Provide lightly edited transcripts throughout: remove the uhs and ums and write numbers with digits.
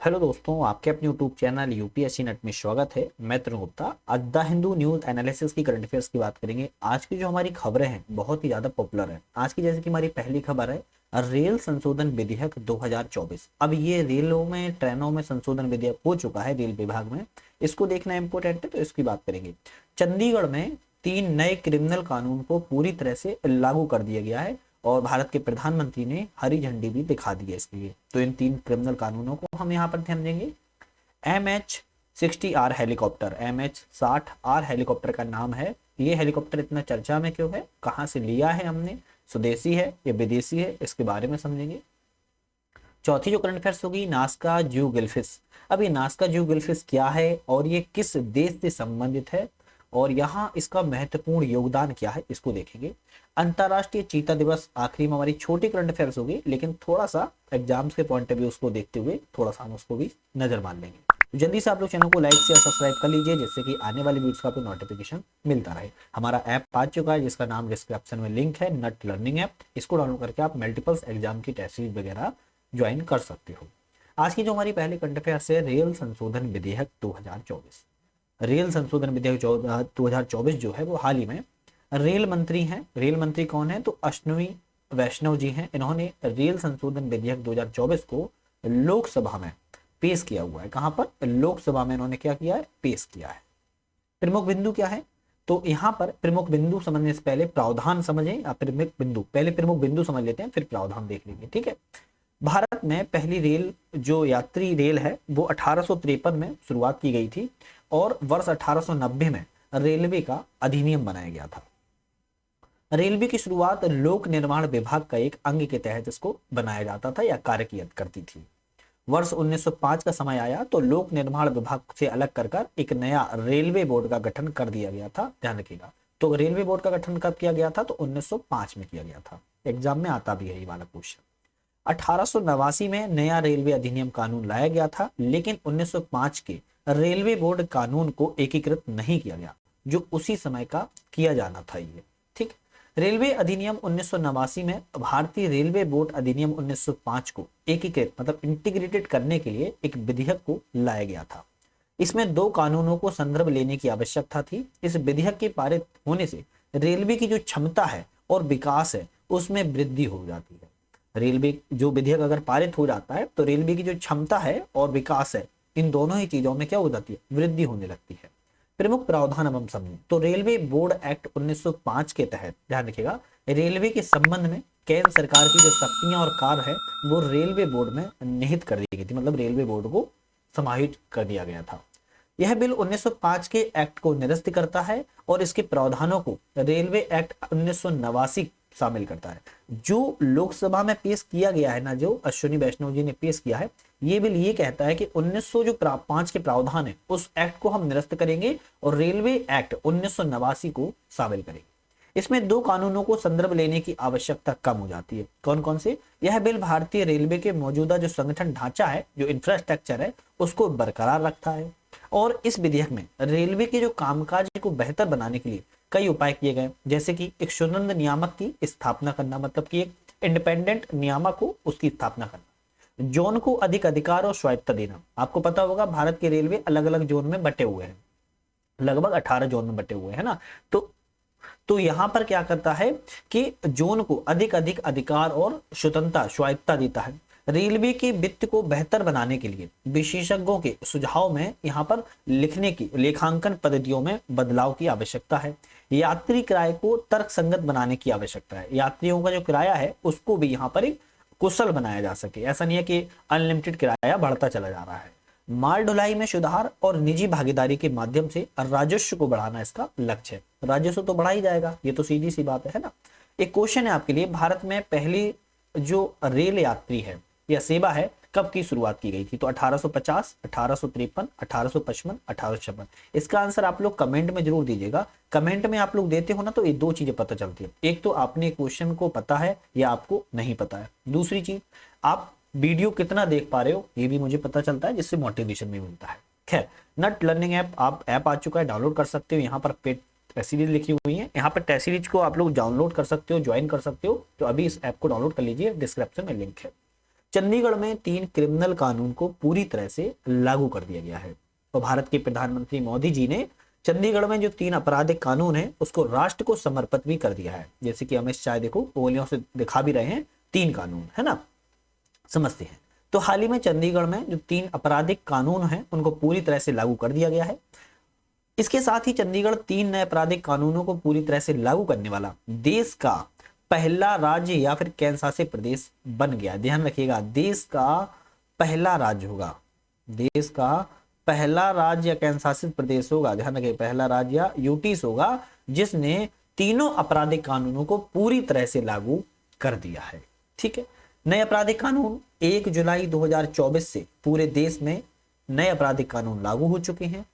Hello दोस्तों, आपके अपने यूट्यूब चैनल यूपीएससी नेट में स्वागत है। मैं तरुण गुप्ता। आज द हिंदू न्यूज एनालिसिस की करंट अफेयर्स की बात करेंगे। आज की जो हमारी खबरें हैं बहुत ही ज्यादा पॉपुलर है। आज की जैसे कि हमारी पहली खबर है रेल संशोधन विधेयक 2024। अब ये रेलों में ट्रेनों में संशोधन विधेयक हो चुका है रेल विभाग में, इसको देखना इंपॉर्टेंट है तो इसकी बात करेंगे। चंडीगढ़ में 3 नए क्रिमिनल कानून को पूरी तरह से लागू कर दिया गया है और भारत के प्रधानमंत्री ने हरी झंडी भी दिखा दी है इसके लिए। तो इन 3 क्रिमिनल कानूनों को हम यहाँ पर ध्यान देंगे। MH-60R हेलीकॉप्टर, MH-60R हेलीकॉप्टर का नाम है। ये हेलीकॉप्टर इतना चर्चा में क्यों है, कहाँ से लिया है हमने, स्वदेशी है या विदेशी है, इसके बारे में समझेंगे। चौथी जो करंट अफेयर्स होगी नास्का जू गिलफिश। अब ये नास्का जू गिलफिश क्या है और ये किस देश से संबंधित है और यहाँ इसका महत्वपूर्ण योगदान क्या है, इसको देखेंगे। अंतरराष्ट्रीय चीता दिवस आखिरी में हमारी छोटी करंट अफेयर्स होगी, लेकिन थोड़ा सा एग्जाम्स के पॉइंट ऑफ व्यू उसको देखते हुए थोड़ा सा हम उसको भी नजर मान लेंगे। तो जल्दी से आप लोग चैनल को लाइक शेयर सब्सक्राइब कर लीजिए जिससे कि आने वाली वीडियोस का आपको नोटिफिकेशन मिलता रहे। हमारा ऐप आ चुका है जिसका नाम डिस्क्रिप्शन में लिंक है, नट लर्निंग ऐप। इसको डाउनलोड करके आप मल्टीपल्स एग्जाम की टेस्ट सीरीज वगैरह ज्वाइन कर सकते हो। आज की जो हमारी पहली करंट अफेयर्स है रेल संशोधन विधेयक 2024। रेल संशोधन विधेयक 2024 जो है वो हाल ही में रेल मंत्री हैं। रेल मंत्री कौन है तो अश्विनी वैष्णव जी हैं। इन्होंने रेल संशोधन विधेयक 2024 को लोकसभा में पेश किया हुआ है। कहां पर, लोकसभा में इन्होंने क्या किया है, पेश किया है। प्रमुख बिंदु क्या है तो यहाँ पर प्रमुख बिंदु समझने से पहले प्रावधान समझें या प्रमुख बिंदु, पहले प्रमुख बिंदु समझ लेते हैं फिर प्रावधान देख लेंगे, ठीक है। भारत में पहली रेल जो यात्री रेल है वो 1853 में शुरुआत की गई थी और वर्ष 1890 में रेलवे का अधिनियम बनाया गया था। रेलवे की शुरुआत लोक निर्माण विभाग का एक अंग के तहत इसको बनाया जाता था या कार्य किया करती थी। वर्ष 1905 का समय आया तो लोक निर्माण विभाग से अलग कर एक नया रेलवे बोर्ड का गठन कर दिया गया था। ध्यान रखिएगा, तो रेलवे बोर्ड का गठन कब किया गया था तो 1905 में किया गया था। एग्जाम में आता भी है ये वाला क्वेश्चन। 1889 में नया रेलवे अधिनियम कानून लाया गया था, लेकिन 1905 के रेलवे बोर्ड कानून को एकीकृत नहीं किया गया जो उसी समय का किया जाना था ये, ठीक। रेलवे अधिनियम 1989 में भारतीय रेलवे बोर्ड अधिनियम 1905 को एकीकृत मतलब इंटीग्रेटेड करने के लिए एक विधेयक को लाया गया था। इसमें 2 कानूनों को संदर्भ लेने की आवश्यकता थी। इस विधेयक के पारित होने से रेलवे की जो क्षमता है और विकास है उसमें वृद्धि हो जाती है। रेलवे जो विधेयक अगर पारित हो जाता है तो रेलवे की जो क्षमता है और विकास है इन दोनों ही चीजों में क्या हो जाती है, वृद्धि होने लगती है। प्रमुख प्रावधान अब हम समझें तो रेलवे बोर्ड एक्ट 1905 के तहत ध्यान रखिएगा रेलवे के संबंध में केंद्र सरकार की जो शक्तियां और कार्य है वो रेलवे बोर्ड में निहित कर दी गई थी, मतलब रेलवे बोर्ड को समाहित कर दिया गया था। यह बिल 1905 के एक्ट को निरस्त करता है और इसके प्रावधानों को रेलवे एक्ट 1989 शामिल करता है। जो लोकसभा में पेश किया गया है ना, जो अश्विनी वैष्णव जी ने पेश किया है, ये बिल ये कहता है कि 1905 के प्रावधान है उस एक्ट को हम निरस्त करेंगे और रेलवे एक्ट 1989 को शामिल करेंगे। इसमें 2 कानूनों को संदर्भ लेने की आवश्यकता कम हो जाती है। कौन कौन से, यह बिल भारतीय रेलवे के मौजूदा जो संगठन ढांचा है, जो इंफ्रास्ट्रक्चर है, उसको बरकरार रखता है और इस विधेयक में रेलवे के जो कामकाज को बेहतर बनाने के लिए कई उपाय किए गए, जैसे कि एक स्वतंत्र नियामक की स्थापना करना, मतलब कि एक इंडिपेंडेंट नियामक को उसकी स्थापना करना। जोन को अधिक अधिकार और स्वायत्तता देना। आपको पता होगा भारत के रेलवे अलग अलग जोन में बटे हुए हैं, लगभग 18 जोन में बटे हुए हैं ना। तो यहां पर क्या करता है कि जोन को अधिक अधिक अधिकार और स्वतंत्रता स्वायत्तता देता है। रेलवे के वित्त को बेहतर बनाने के लिए विशेषज्ञों के सुझाव में यहाँ पर लिखने की लेखांकन पद्धतियों में बदलाव की आवश्यकता है। यात्री किराए को तर्कसंगत बनाने की आवश्यकता है। यात्रियों का जो किराया है उसको भी यहाँ पर एक कुशल बनाया जा सके। ऐसा नहीं है कि अनलिमिटेड किराया बढ़ता चला जा रहा है। माल ढुलाई में सुधार और निजी भागीदारी के माध्यम से राजस्व को बढ़ाना इसका लक्ष्य है। राजस्व तो बढ़ा ही जाएगा, ये तो सीधी सी बात है ना। एक क्वेश्चन है आपके लिए, भारत में पहली जो रेल यात्री है या सेवा है कब की शुरुआत की गई थी तो 1850, 1853, 1855, 1856। इसका आंसर आप लोग कमेंट में जरूर दीजिएगा। कमेंट में आप लोग देते हो ना तो ये 2 चीजें पता चलती है, एक तो आपने क्वेश्चन को पता है या आपको नहीं पता है, दूसरी चीज आप वीडियो कितना देख पा रहे हो ये भी मुझे पता चलता है, जिससे मोटिवेशन भी मिलता है। खैर, नट लर्निंग ऐप आ चुका है, डाउनलोड कर सकते हो। यहाँ पर टेस्ट सीरीज लिखी हुई है, यहाँ पर टेस्ट सीरीज को आप लोग डाउनलोड कर सकते हो, ज्वाइन कर सकते हो। तो अभी इस ऐप को डाउनलोड कर लीजिए, डिस्क्रिप्शन में लिंक है। चंडीगढ़ में 3 क्रिमिनल कानून को पूरी तरह से लागू कर दिया गया है। तो भारत के प्रधानमंत्री मोदी जी ने चंडीगढ़ में जो 3 आपराधिक कानून है उसको राष्ट्र को समर्पित भी कर दिया है। जैसे कि अमित शाह देखो उंगलियों से दिखा भी रहे हैं 3 कानून, है ना, समझते हैं। तो हाल ही में चंडीगढ़ में जो 3 आपराधिक कानून हैं उनको पूरी तरह से लागू कर दिया गया है। इसके साथ ही चंडीगढ़ 3 नए आपराधिक कानूनों को पूरी तरह से लागू करने वाला देश का पहला राज्य या फिर केंद्र शासित प्रदेश बन गया। ध्यान रखिएगा, देश का पहला राज्य होगा, देश का पहला राज्य या केंद्र शासित प्रदेश होगा, ध्यान रखिए, पहला राज्य या यूटीस होगा जिसने तीनों आपराधिक कानूनों को पूरी तरह से लागू कर दिया है। ठीक है, नए आपराधिक कानून 1 जुलाई 2024 से पूरे देश में नए आपराधिक कानून लागू हो चुके हैं।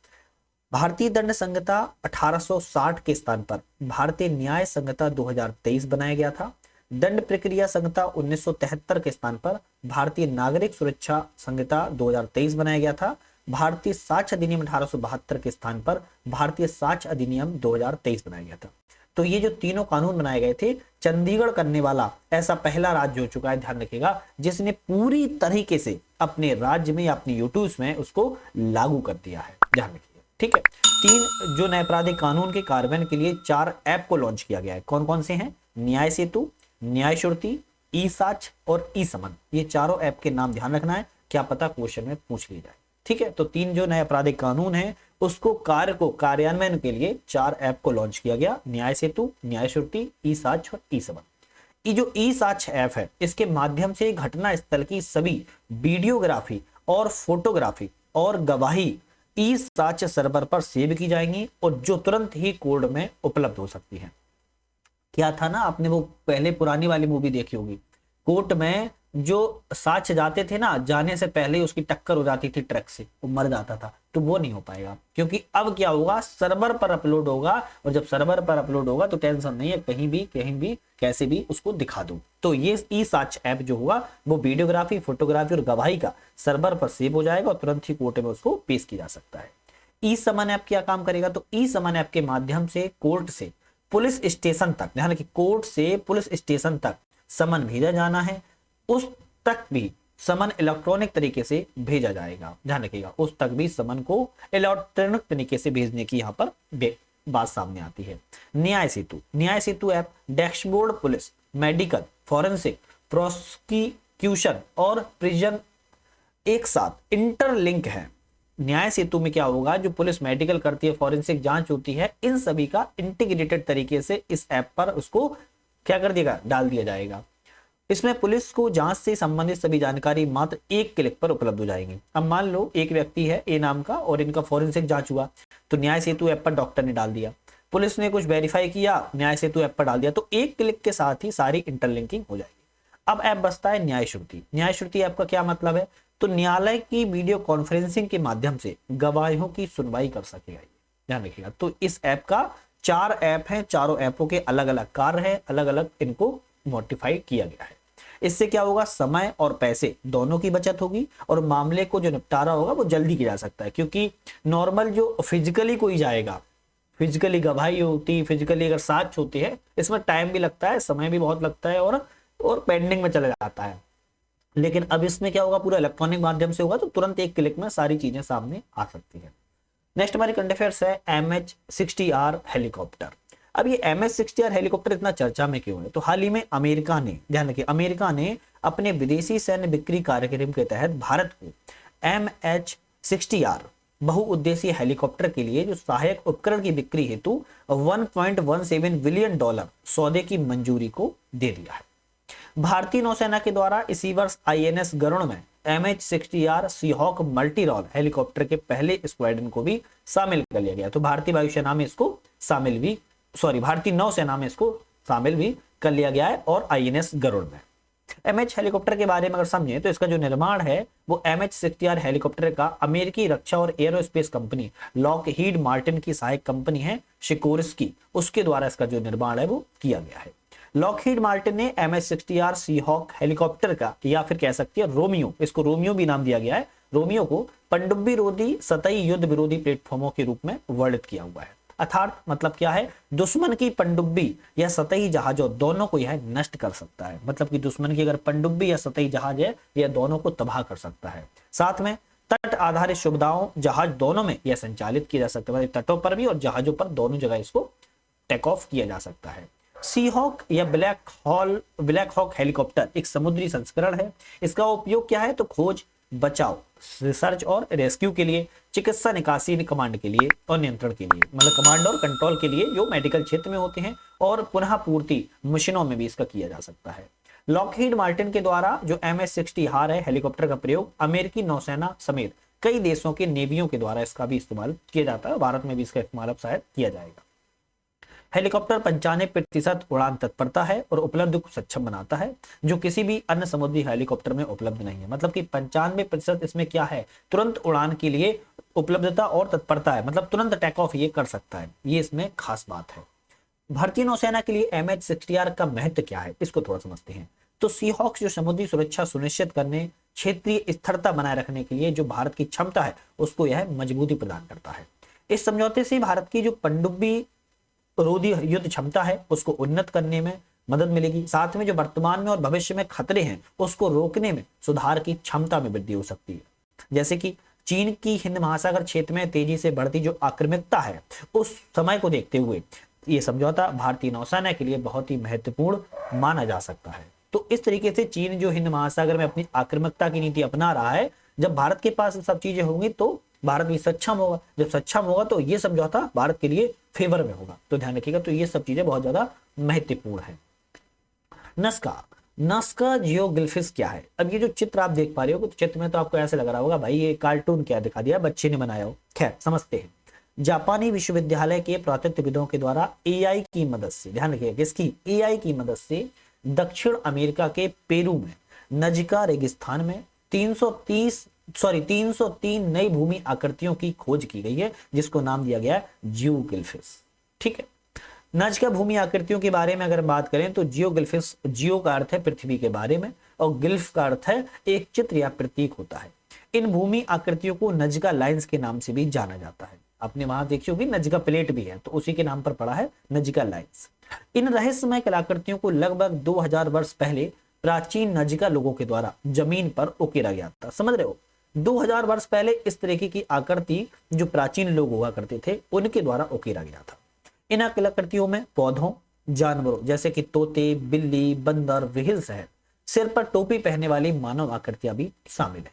भारतीय दंड संहिता 1860 के स्थान पर भारतीय न्याय संहिता 2023 बनाया गया था। दंड प्रक्रिया संहिता 1973 के स्थान पर भारतीय नागरिक सुरक्षा संहिता 2023 बनाया गया था। भारतीय साक्ष्य अधिनियम 1872 के स्थान पर भारतीय साक्ष्य अधिनियम 2023 बनाया गया था। तो ये जो तीनों कानून बनाए गए थे, चंडीगढ़ करने वाला ऐसा पहला राज्य हो चुका है, ध्यान रखिएगा, जिसने पूरी तरीके से अपने राज्य में या अपने यूट्यूब में उसको लागू कर दिया है, ध्यान रखिएगा। ठीक है, 3 जो नए आपराधिक कानून के कार्यान्वयन के लिए 4 ऐप को लॉन्च किया गया है। कौन कौन से हैं? न्याय सेतु, न्याय श्रुति, ई साक्ष्य और ई समन। ये चारों ऐप के नाम ध्यान रखना है, क्या पता क्वेश्चन में पूछ ली जाए। ठीक है, तो 3 जो नए आपराधिक कानून है उसको कार्यान्वयन के लिए 4 ऐप को लॉन्च किया गया, न्याय सेतु, न्याय श्रुति, ई साक्ष्य और ई समन। ये जो ई साक्ष्य ऐप है इसके माध्यम से घटना स्थल की सभी वीडियोग्राफी और फोटोग्राफी और गवाही ई साक्ष्य सर्वर पर सेव की जाएंगी और जो तुरंत ही कोर्ट में उपलब्ध हो सकती है। क्या था ना, आपने वो पहले पुरानी वाली मूवी देखी होगी, कोर्ट में जो साक्ष्य जाते थे ना, जाने से पहले उसकी टक्कर हो जाती थी ट्रक से, वो मर जाता था। तो वो नहीं हो पाएगा क्योंकि अब क्या होगा, सर्वर पर अपलोड होगा और जब सर्वर पर अपलोड होगा तो टेंशन नहीं है, कहीं भी कैसे भी उसको दिखा दो। तो ये ई साक्ष्य ऐप जो होगा वो वीडियोग्राफी, फोटोग्राफी और गवाही का सर्वर पर सेव हो जाएगा और तुरंत ही कोर्ट में उसको पेश किया जा सकता है। ई समन ऐप क्या काम करेगा? तो ई समन ऐप के माध्यम से कोर्ट से पुलिस स्टेशन तक, ध्यान रखिए, कोर्ट से पुलिस स्टेशन तक समन भेजा जाना है, उस तक भी समन इलेक्ट्रॉनिक तरीके से भेजा जाएगा। ध्यान रखिएगा, उस तक भी समन को इलेक्ट्रॉनिक तरीके से भेजने की यहाँ पर बात सामने आती है। Nyaya Setu, Nyaya Setu app dashboard police, medical, forensic, prosecution और प्रिजन एक साथ इंटरलिंक है। न्याय सेतु में क्या होगा, जो पुलिस मेडिकल करती है, फॉरेंसिक जांच होती है, इन सभी का इंटीग्रेटेड तरीके से इस ऐप पर उसको क्या कर देगा, डाल दिया जाएगा। इसमें पुलिस को जांच से संबंधित सभी जानकारी मात्र एक क्लिक पर उपलब्ध हो जाएगी। अब मान लो एक व्यक्ति है ए नाम का और इनका फॉरेंसिक जांच हुआ, तो न्याय सेतु ऐप पर डॉक्टर ने डाल दिया, पुलिस ने कुछ वेरीफाई किया, न्याय सेतु ऐप पर डाल दिया, तो एक क्लिक के साथ ही सारी इंटरलिंकिंग हो जाएगी। अब ऐप बचता है न्याय श्रुति। न्याय श्रुति ऐप का क्या मतलब है? तो न्यायालय की वीडियो कॉन्फ्रेंसिंग के माध्यम से गवाहियों की सुनवाई कर सकेगा, ध्यान रखिएगा। तो इस ऐप का 4 ऐप हैं, चारों ऐपों के अलग अलग कार्य है, अलग अलग इनको मॉडिफाई किया गया है। इससे क्या होगा, समय और पैसे दोनों की बचत होगी और मामले को जो निपटारा होगा वो जल्दी किया जा सकता है। क्योंकि नॉर्मल जो फिजिकली कोई जाएगा, फिजिकली गवाही होती, फिजिकली अगर साक्ष्य होती है, इसमें टाइम भी लगता है, समय भी बहुत लगता है और पेंडिंग में चला जाता है। लेकिन अब इसमें क्या होगा, पूरा इलेक्ट्रॉनिक माध्यम से होगा, तो तुरंत एक क्लिक में सारी चीजें सामने आ सकती है। नेक्स्ट हमारी करंट अफेयर्स है MH-60R हेलीकॉप्टर। अब ये MH-60R हेलीकॉप्टर इतना चर्चा में क्यों है? तो हाल ही में अमेरिका ने, ध्यान रखिए, अमेरिका ने अपने विदेशी सैन्य बिक्री कार्यक्रम के तहत भारत को MH-60R बहुउद्देशीय हेलीकॉप्टर के लिए जो सहायक उपकरण की बिक्री हेतु $1.17 बिलियन सौदे की मंजूरी को दे दिया है। भारतीय नौसेना के द्वारा इसी वर्ष INS गरुड़ में MH-60R Seahawk multi role helicopter के पहले स्क्वाड्रन को भी शामिल कर लिया गया। तो भारतीय वायुसेना में इसको भारतीय नौसेना में इसको शामिल भी कर लिया गया है और INS गरुड़ में। MH हेलीकॉप्टर के बारे में अगर समझें तो इसका जो निर्माण है वो MH-60R हेलीकॉप्टर का अमेरिकी रक्षा और एरोस्पेस कंपनी लॉकहीड मार्टिन की सहायक कंपनी है सिकोर्स्की, उसके द्वारा इसका जो निर्माण है वो किया गया है। लॉकहीड मार्टिन ने MH-60R सीहॉक हेलीकॉप्टर का, या फिर कह सकती है रोमियो, इसको रोमियो भी नाम दिया गया है, रोमियो को पनडुब्बी रोधी सतही युद्ध विरोधी प्लेटफॉर्मों के रूप में वर्णित किया हुआ है। अर्थात मतलब क्या है, दुश्मन की पनडुब्बी या सतही जहाजों दोनों को यह नष्ट कर सकता है। मतलब कि दुश्मन की अगर पनडुब्बी या सतही जहाज है यह दोनों को तबाह कर सकता है। साथ में तट आधारित सुविधाओं जहाज दोनों में यह संचालित किया जा सकता है, मतलब तटों पर भी और जहाजों पर दोनों जगह इसको टेक ऑफ किया जा सकता है। सी हॉक या ब्लैक हॉक हेलीकॉप्टर एक समुद्री संस्करण है। इसका उपयोग क्या है, तो खोज, बचाव, रिसर्च और रेस्क्यू के लिए, चिकित्सा निकासी कमांड के लिए और नियंत्रण के लिए, मतलब कमांड और कंट्रोल के लिए जो मेडिकल क्षेत्र में होते हैं, और पुनः पूर्ति मिशनों में भी इसका किया जा सकता है। लॉकहीड मार्टिन के द्वारा जो MS-60 हार है हेलीकॉप्टर का प्रयोग अमेरिकी नौसेना समेत कई देशों के नेवियों के द्वारा इसका भी इस्तेमाल किया जाता है। भारत में भी इसका इस्तेमाल अब शायद किया जाएगा। हेलीकॉप्टर 95% उड़ान तत्परता है और उपलब्ध को सक्षम बनाता है, जो किसी भी अन्य समुद्री हेलीकॉप्टर में उपलब्ध नहीं है। मतलब कि 95% इसमें क्या है, तुरंत उड़ान के लिए उपलब्धता और तत्परता है, मतलब तुरंत टेक ऑफ ये कर सकता है, ये इसमें खास बात है। भारतीय नौसेना के लिए MH-60R का महत्व क्या है, इसको थोड़ा समझते हैं। तो सीहॉक्स जो समुद्री सुरक्षा सुनिश्चित करने, क्षेत्रीय स्थिरता बनाए रखने के लिए जो भारत की क्षमता है उसको यह मजबूती प्रदान करता है। इस समझौते से भारत की जो पनडुब्बी रोधी युद्ध क्षमता है उसको उन्नत करने में मदद मिलेगी। साथ में जो वर्तमान में और भविष्य में खतरे हैं उसको रोकने में सुधार की क्षमता में वृद्धि हो सकती है। जैसे कि चीन की हिंद महासागर क्षेत्र में तेजी से बढ़ती जो आक्रामकता है उस समय को देखते हुए ये समझौता भारतीय नौसेना के लिए बहुत ही महत्वपूर्ण माना जा सकता है। तो इस तरीके से चीन जो हिंद महासागर में अपनी आक्रामकता की नीति अपना रहा है, जब भारत के पास सब चीजें होंगी तो भारत भी सक्षम होगा। जब सक्षम होगा तो ये समझौता भारत के लिए फेवर में होगा। तो ध्यान रखिएगा, तो ये सब चीजें बहुत ज्यादा महत्वपूर्ण है। नस्का जियोग्लिफिस क्या है। अब ये जो चित्र आप देख पा रहे हो, तो चित्र में तो आपको ऐसे लग रहा होगा भाई ये कार्टून क्या दिखा दिया, बच्चे ने बनाया हो। खैर समझते हैं। जापानी विश्वविद्यालय के पुरातत्वविदों के द्वारा AI की मदद से, ध्यान रखिएगा किसकी, AI की मदद से दक्षिण अमेरिका के पेरू में नजका रेगिस्तान में 303 नई भूमि आकृतियों की खोज की गई है, जिसको नाम दिया गया है जियोग्लिफिस। ठीक है, नजका भूमि आकृतियों के बारे में अगर बात करें तो जियोग्लिफिस, जियो का अर्थ है पृथ्वी के बारे में और गिल्फ का अर्थ है एक चित्र या प्रतीक होता है। इन भूमि आकृतियों को नजका लाइंस के नाम से भी जाना जाता है। आपने वहां देखी होगी नजका प्लेट भी है, तो उसी के नाम पर पड़ा है नजका लाइंस। इन रहस्यमय कलाकृतियों को लगभग 2000 वर्ष पहले प्राचीन नजका लोगों के द्वारा जमीन पर उकेरा गया था। समझ रहे हो, 2000 वर्ष पहले इस तरीके की आकृति जो प्राचीन लोग हुआ करते थे उनके द्वारा उकेरा गया था। इन कलाकृतियों में पौधों, जानवरों जैसे कि तोते, बिल्ली, बंदर, व्हेल सहित सिर पर टोपी पहनने वाली मानव आकृतियां भी शामिल है।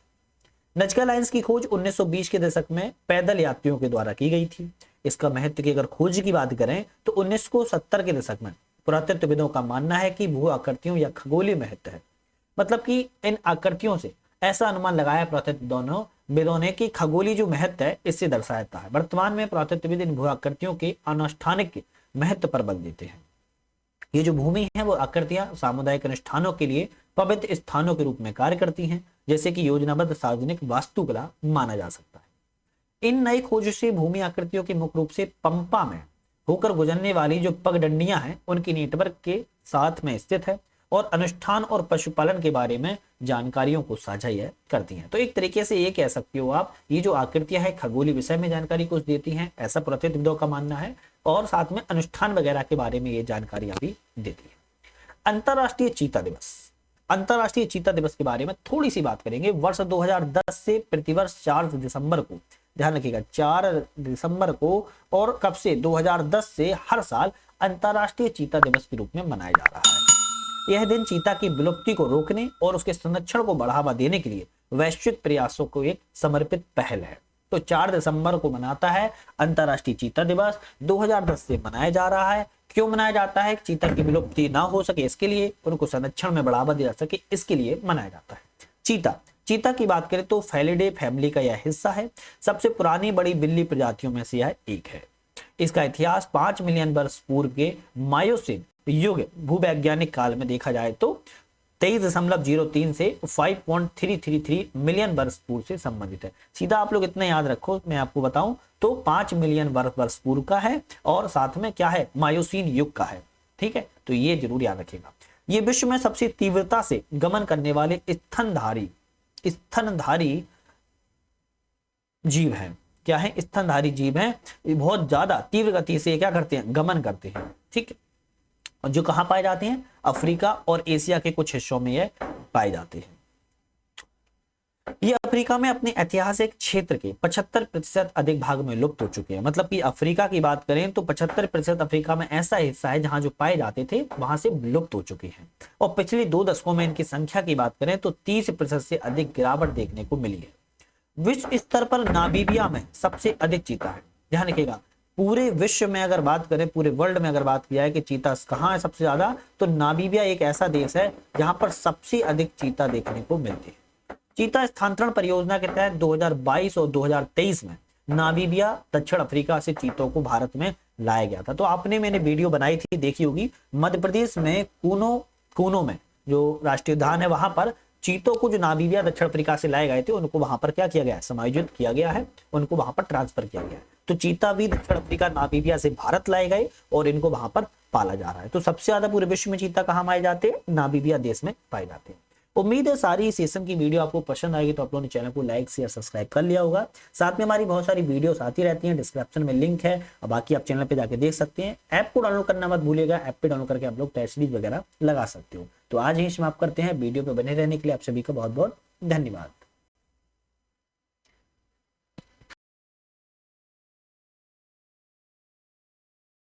नजका लाइंस की खोज 1920 के दशक में पैदल यात्रियों के द्वारा की गई थी। इसका महत्व की अगर खोज की बात करें तो 1970 के दशक में पुरातत्वविदों का मानना है कि भू आकृतियों या खगोलीय महत्व है। मतलब कि इन आकृतियों से ऐसा अनुमान लगाया पुरातत्वविदों ने कि खगोलीय जो महत्व है इससे दर्शाता है। वर्तमान में पुरातत्वविद इन भू आकृतियों के अनुष्ठानिक महत्व पर बल देते हैं। ये जो भूमि है वो आकृतियां सामुदायिक अनुष्ठानों के लिए पवित्र स्थानों के रूप में कार्य करती हैं, जैसे कि योजनाबद्ध सार्वजनिक वास्तुकला माना जा सकता है। इन नई खोज से भूमि आकृतियों के मुख्य रूप से पंपा में होकर गुजरने वाली जो पगडंडियां हैं उनकी नेटवर्क के साथ में स्थित है और अनुष्ठान और पशुपालन के बारे में जानकारियों को साझा करती हैं। तो एक तरीके से ये कह सकते हो आप, ये जो आकृतियां हैं खगोलीय विषय में जानकारी कुछ देती हैं, ऐसा पुरातत्वविदों का मानना है, और साथ में अनुष्ठान वगैरह के बारे में ये जानकारियां भी देती है। अंतरराष्ट्रीय चीता दिवस। अंतरराष्ट्रीय चीता दिवस के बारे में थोड़ी सी बात करेंगे। वर्ष 2010 से प्रतिवर्ष 4 दिसंबर को, ध्यान रखिएगा 4 दिसंबर को, और कब से, 2010 से हर साल अंतरराष्ट्रीय चीता दिवस के रूप में मनाया जा रहा है। यह दिन चीता की विलुप्ति को रोकने और उसके संरक्षण को बढ़ावा देने के लिए वैश्विक प्रयासों को एक समर्पित पहल है। तो 4 दिसंबर को मनाता है अंतरराष्ट्रीय चीता दिवस, 2010 से मनाया जा रहा है। क्यों मनाया जाता है? चीता की विलुप्ति ना हो सके इसके लिए, उनको संरक्षण में बढ़ावा दिया जा सके इसके लिए मनाया जाता है। चीता की बात करें तो फेलिडे फैमिली का यह हिस्सा है। सबसे पुरानी बड़ी बिल्ली प्रजातियों में से यह एक है। इसका इतिहास 5 मिलियन वर्ष पूर्व के मायोसिन युग भूवैज्ञानिक काल में देखा जाए तो 23.03 से 5.333 मिलियन वर्ष पूर्व से संबंधित है। सीधा आप लोग इतना याद रखो, मैं आपको बताऊं तो 5 मिलियन वर्ष पूर्व का है और साथ में क्या है, मायोसिन युग का है। ठीक है, तो ये जरूर याद रखिएगा। ये विश्व में सबसे तीव्रता से गमन करने वाले स्तनधारी जीव हैं। क्या है, स्तनधारी जीव हैं, बहुत ज्यादा तीव्र गति से क्या करते हैं, गमन करते हैं। ठीक है, और जो कहाँ पाए जाते हैं, अफ्रीका और एशिया के कुछ हिस्सों में ये पाए जाते हैं। ये अफ्रीका में अपने ऐतिहासिक क्षेत्र के 75% अधिक भाग में लुप्त हो चुके हैं। मतलब कि अफ्रीका की बात करें तो 75% अफ्रीका में ऐसा हिस्सा है जहां जो पाए जाते थे वहां से लुप्त हो चुके हैं। और पिछले 2 दशकों में इनकी संख्या की बात करें तो 30% से अधिक गिरावट देखने को मिली है। विश्व स्तर पर नामीबिया में सबसे अधिक चीता है। ध्यान रखिएगा, पूरे विश्व में अगर बात करें, पूरे वर्ल्ड में अगर बात किया है कि चीता कहाँ है सबसे ज्यादा, तो नामीबिया एक ऐसा देश है जहां पर सबसे अधिक चीता देखने को मिलती है। चीता स्थानांतरण परियोजना के तहत 2022 और 2023 में नामीबिया दक्षिण अफ्रीका से चीतों को भारत में लाया गया था। तो आपने मैंने वीडियो बनाई थी, देखी होगी, मध्य प्रदेश में कूनो में जो राष्ट्रीय उद्यान है वहां पर चीतों को जो नामीबिया दक्षिण अफ्रीका से लाए गए थे उनको वहां पर क्या किया गया है, समायोजित किया गया है, उनको वहां पर ट्रांसफर किया गया है। तो चीता भी दक्षिण अफ्रीका नामीबिया से भारत लाए गए और इनको वहां पर पाला जा रहा है। तो सबसे ज्यादा पूरे विश्व में चीता कहाँ पाए जाते हैं, नामीबिया देश में पाए जाते हैं। उम्मीद है सारी सेशन की वीडियो आपको पसंद आएगी, तो आप लोगों ने चैनल को लाइक शेयर सब्सक्राइब कर लिया होगा। साथ में हमारी बहुत सारी वीडियोस आती रहती हैं, डिस्क्रिप्शन में लिंक है और बाकी आप चैनल पे जाके देख सकते हैं। ऐप को डाउनलोड करना मत भूलिएगा, ऐप पे डाउनलोड करके आप लोग टेस्ट सीरीज वगैरह लगा सकते हो। तो आज ही समाप्त करते हैं, वीडियो पे बने रहने के लिए आप सभी का बहुत बहुत धन्यवाद।